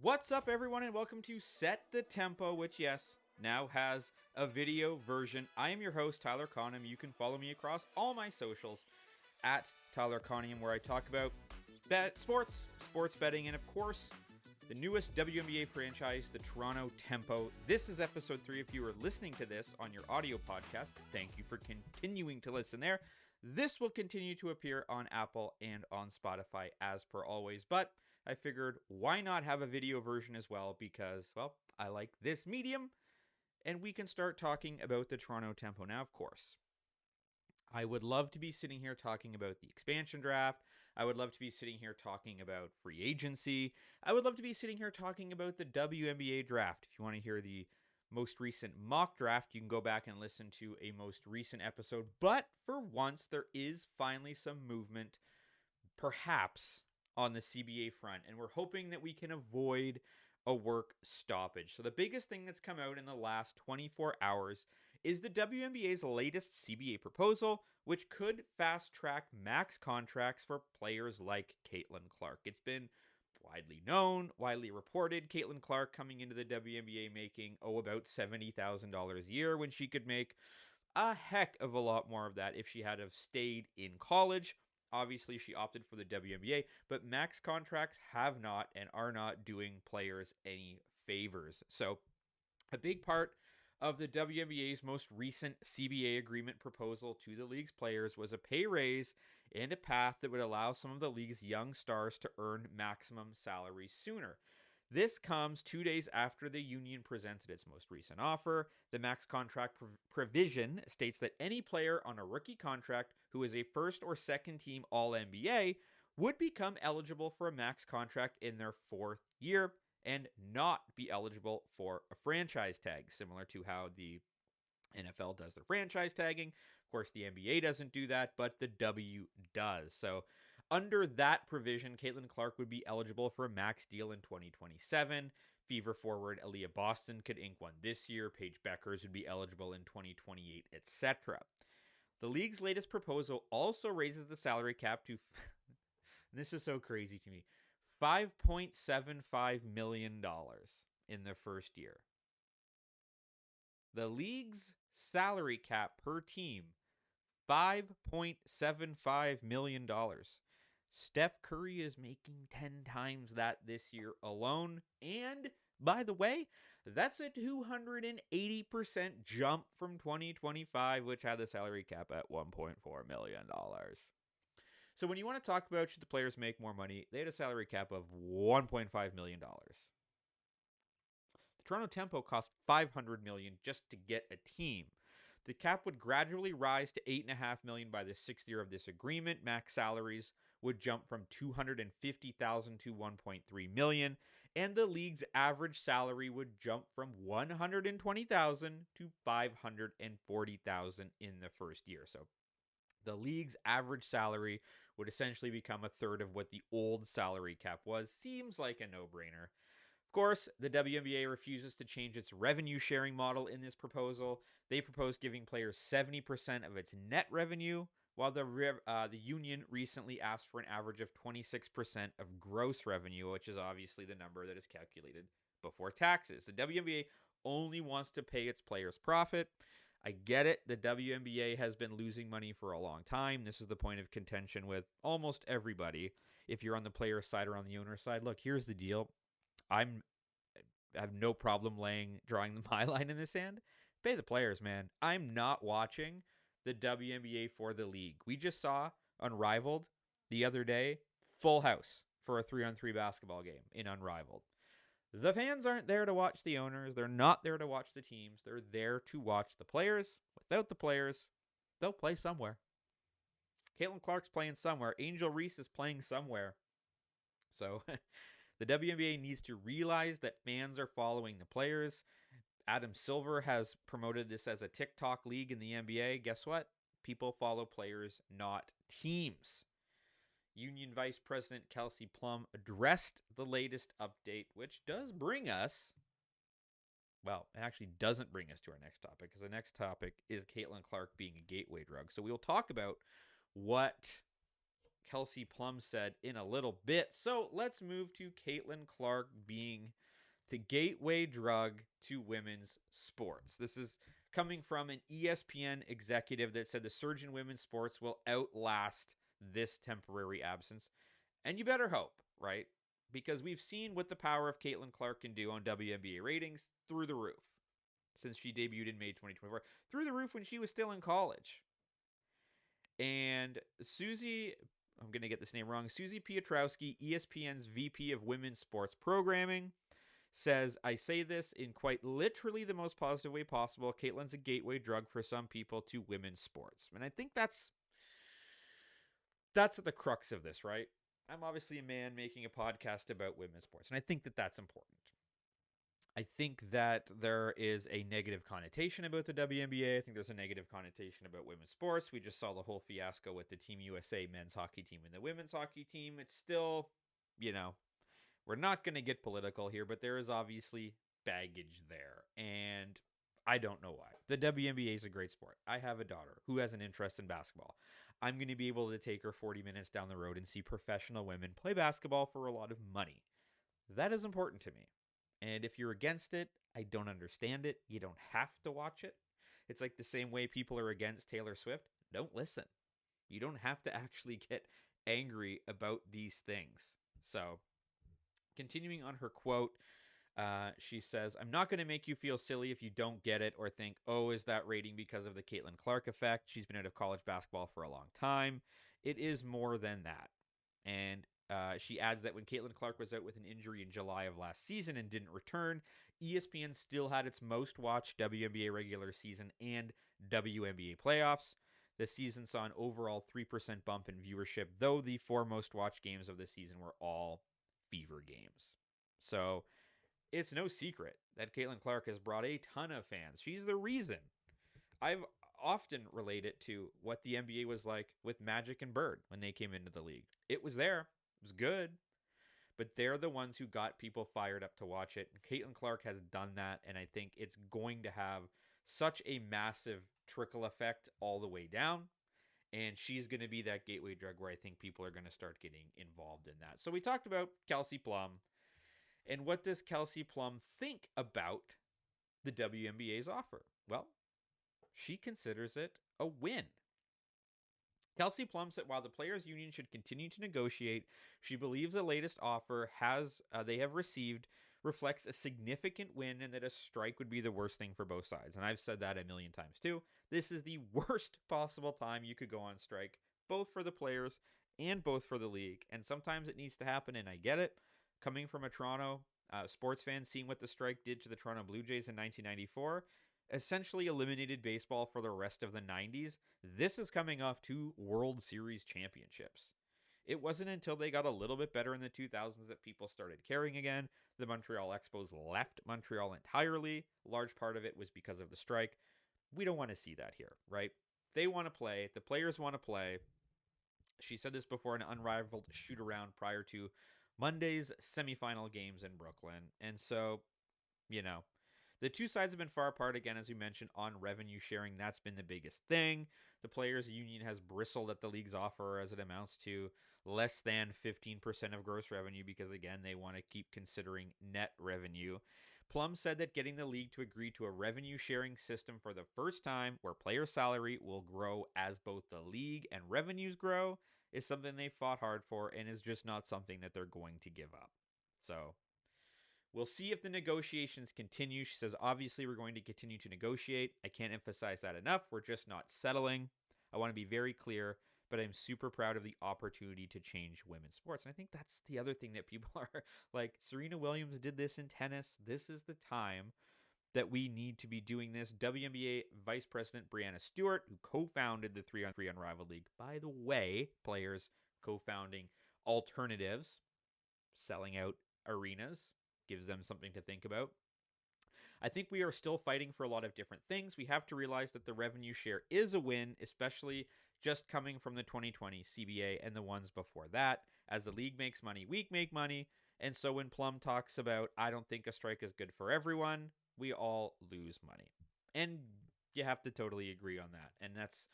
What's up, everyone, and welcome to Set the Tempo, which, yes, now has a video version. I am your host, Tyler Conium. You can follow me across all my socials at Tyler Conium, where I talk about sports betting, and, of course, the newest WNBA franchise, the Toronto Tempo. This is episode 3. If you are listening to this on your audio podcast, thank you for continuing to listen there. This will continue to appear on Apple and on Spotify as per always, but I figured why not have a video version as well because, well, I like this medium, and we can start talking about the Toronto Tempo. Now, of course, I would love to be sitting here talking about the expansion draft. I would love to be sitting here talking about free agency. I would love to be sitting here talking about the WNBA draft. If you want to hear the most recent mock draft, you can go back and listen to a most recent episode. But for once, there is finally some movement, perhaps, on the CBA front, and we're hoping that we can avoid a work stoppage. So the biggest thing that's come out in the last 24 hours is the WNBA's latest CBA proposal, which could fast-track max contracts for players like Caitlin Clark. It's been widely known, widely reported, Caitlin Clark coming into the WNBA making, about $70,000 a year when she could make a heck of a lot more of that if she had have stayed in college. Obviously, she opted for the WNBA, but max contracts have not and are not doing players any favors. So, a big part of the WNBA's most recent CBA agreement proposal to the league's players was a pay raise and a path that would allow some of the league's young stars to earn maximum salary sooner. This comes 2 days after the union presented its most recent offer. The max contract provision states that any player on a rookie contract who is a first or second team All-NBA would become eligible for a max contract in their 4th year and not be eligible for a franchise tag, similar to how the NFL does their franchise tagging. Of course, the NBA doesn't do that, but the W does. So under that provision, Caitlin Clark would be eligible for a max deal in 2027. Fever forward Aaliyah Boston could ink one this year. Paige Beckers would be eligible in 2028, etc. The league's latest proposal also raises the salary cap to, this is so crazy to me, $5.75 million in the first year. The league's salary cap per team, $5.75 million. Steph Curry is making 10 times that this year alone. And, by the way, that's a 280% jump from 2025, which had the salary cap at $1.4 million. So when you want to talk about should the players make more money, they had a salary cap of $1.5 million. The Toronto Tempo cost $500 million just to get a team. The cap would gradually rise to $8.5 million by the 6th year of this agreement. Max salaries would jump from $250,000 to $1.3 million, and the league's average salary would jump from $120,000 to $540,000 in the first year. So the league's average salary would essentially become a third of what the old salary cap was. Seems like a no-brainer. Of course, the WNBA refuses to change its revenue sharing model in this proposal. They propose giving players 70% of its net revenue, while the union recently asked for an average of 26% of gross revenue, which is obviously the number that is calculated before taxes. The WNBA only wants to pay its players profit. I get it. The WNBA has been losing money for a long time. This is the point of contention with almost everybody. If you're on the player side or on the owner side, look, here's the deal. I have no problem drawing my line in the sand. Pay the players, man. I'm not watching the WNBA for the league. We just saw Unrivaled the other day, full house for a 3-on-3 basketball game in Unrivaled. The fans aren't there to watch the owners. They're not there to watch the teams. They're there to watch the players. Without the players, they'll play somewhere. Caitlin Clark's playing somewhere. Angel Reese is playing somewhere. So the WNBA needs to realize that fans are following the players. Adam Silver has promoted this as a TikTok league in the NBA. Guess what? People follow players, not teams. Union Vice President Kelsey Plum addressed the latest update, which does bring us, well, it actually doesn't bring us to our next topic, because the next topic is Caitlin Clark being a gateway drug. So we will talk about what Kelsey Plum said in a little bit. So let's move to Caitlin Clark being the gateway drug to women's sports. This is coming from an ESPN executive that said the surge in women's sports will outlast this temporary absence. And you better hope, right? Because we've seen what the power of Caitlin Clark can do on WNBA ratings through the roof since she debuted in May 2024. Through the roof when she was still in college. And Susie, I'm going to get this name wrong, Susie Piotrowski, ESPN's VP of Women's Sports Programming, says, I say this in quite literally the most positive way possible. Caitlin's a gateway drug for some people to women's sports. And I think that's at the crux of this, right? I'm obviously a man making a podcast about women's sports, and I think that that's important. I think that there is a negative connotation about the WNBA. I think there's a negative connotation about women's sports. We just saw the whole fiasco with the Team USA men's hockey team and the women's hockey team. It's still, we're not going to get political here, but there is obviously baggage there. And I don't know why. The WNBA is a great sport. I have a daughter who has an interest in basketball. I'm going to be able to take her 40 minutes down the road and see professional women play basketball for a lot of money. That is important to me. And if you're against it, I don't understand it. You don't have to watch it. It's like the same way people are against Taylor Swift. Don't listen. You don't have to actually get angry about these things. So, continuing on her quote, she says, I'm not going to make you feel silly if you don't get it or think, oh, is that rating because of the Caitlin Clark effect? She's been out of college basketball for a long time. It is more than that. And she adds that when Caitlin Clark was out with an injury in July of last season and didn't return, ESPN still had its most watched WNBA regular season and WNBA playoffs. The season saw an overall 3% bump in viewership, though the 4 most watched games of the season were all Fever games. So it's no secret that Caitlin Clark has brought a ton of fans. She's the reason. I've often relate it to what the NBA was like with Magic and Bird when they came into the league. It was there. It was good. But they're the ones who got people fired up to watch it. And Caitlin Clark has done that, and I think it's going to have such a massive trickle effect all the way down. And she's going to be that gateway drug where I think people are going to start getting involved in that. So we talked about Kelsey Plum. And what does Kelsey Plum think about the WNBA's offer? Well, she considers it a win. Kelsey Plum said while the players' union should continue to negotiate, she believes the latest offer they have received reflects a significant win and that a strike would be the worst thing for both sides. And I've said that a million times too. This is the worst possible time you could go on strike, both for the players and both for the league. And sometimes it needs to happen, and I get it. Coming from a Toronto sports fan, seeing what the strike did to the Toronto Blue Jays in 1994, essentially eliminated baseball for the rest of the 90s. This is coming off 2 World Series championships. It wasn't until they got a little bit better in the 2000s that people started caring again. The Montreal Expos left Montreal entirely. Large part of it was because of the strike. We don't want to see that here, right? They want to play. The players want to play. She said this before an Unrivaled shoot-around prior to Monday's semifinal games in Brooklyn. And so, the two sides have been far apart again, as we mentioned, on revenue sharing. That's been the biggest thing. The players' union has bristled at the league's offer as it amounts to less than 15% of gross revenue because, again, they want to keep considering net revenue. Plum said that getting the league to agree to a revenue sharing system for the first time where player salary will grow as both the league and revenues grow is something they fought hard for and is just not something that they're going to give up. So we'll see if the negotiations continue. She says, obviously, we're going to continue to negotiate. I can't emphasize that enough. We're just not settling. I want to be very clear, but I'm super proud of the opportunity to change women's sports. And I think that's the other thing that people are like, Serena Williams did this in tennis. This is the time that we need to be doing this. WNBA Vice President Brianna Stewart, who co-founded the 3-on-3 Unrivaled League. By the way, players co-founding alternatives, selling out arenas, gives them something to think about. I think we are still fighting for a lot of different things. We have to realize that the revenue share is a win, especially just coming from the 2020 CBA and the ones before that. As the league makes money, we make money. And so when Plum talks about, I don't think a strike is good for everyone, we all lose money. And you have to totally agree on that. And that's,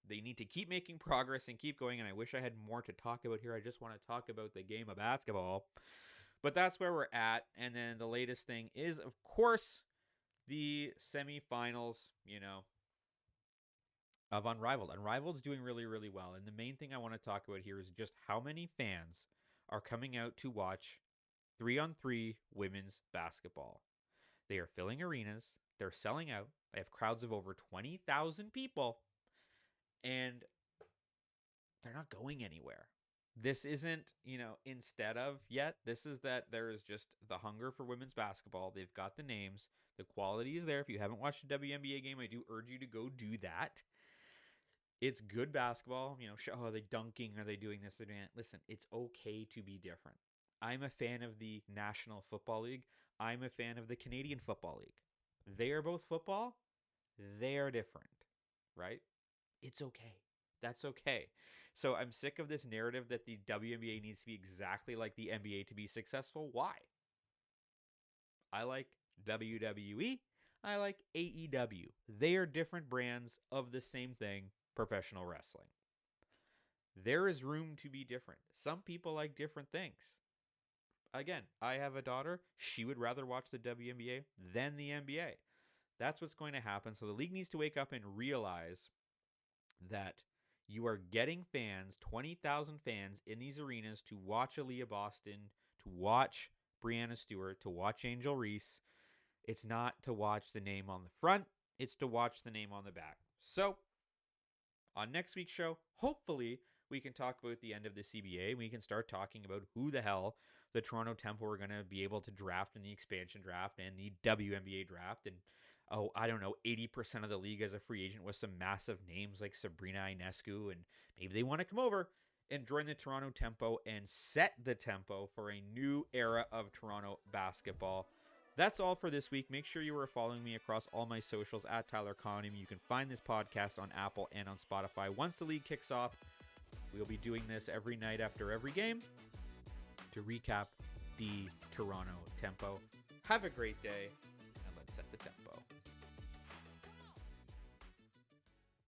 they need to keep making progress and keep going. And I wish I had more to talk about here. I just want to talk about the game of basketball. But that's where we're at. And then the latest thing is, of course, the semifinals, of Unrivaled. Unrivaled's doing really, really well. And the main thing I want to talk about here is just how many fans are coming out to watch 3-on-3 women's basketball. They are filling arenas. They're selling out. They have crowds of over 20,000 people. And they're not going anywhere. This isn't, instead of yet. This is that there is just the hunger for women's basketball. They've got the names. The quality is there. If you haven't watched a WNBA game, I do urge you to go do that. It's good basketball. Are they dunking? Are they doing this? Listen, it's okay to be different. I'm a fan of the National Football League. I'm a fan of the Canadian Football League. They are both football. They are different, right? It's okay. That's okay. So I'm sick of this narrative that the WNBA needs to be exactly like the NBA to be successful. Why? I like WWE. I like AEW. They are different brands of the same thing, professional wrestling. There is room to be different. Some people like different things. Again, I have a daughter. She would rather watch the WNBA than the NBA. That's what's going to happen. So the league needs to wake up and realize that you are getting fans, 20,000 fans in these arenas to watch Aaliyah Boston, to watch Brianna Stewart, to watch Angel Reese. It's not to watch the name on the front. It's to watch the name on the back. So on next week's show, hopefully we can talk about the end of the CBA. We can start talking about who the hell the Toronto Temple are going to be able to draft in the expansion draft and the WNBA draft. And, 80% of the league as a free agent with some massive names like Sabrina Ionescu. And maybe they want to come over and join the Toronto Tempo and set the tempo for a new era of Toronto basketball. That's all for this week. Make sure you are following me across all my socials at Tyler Conium. You can find this podcast on Apple and on Spotify. Once the league kicks off, we'll be doing this every night after every game to recap the Toronto Tempo. Have a great day, and let's set the tempo.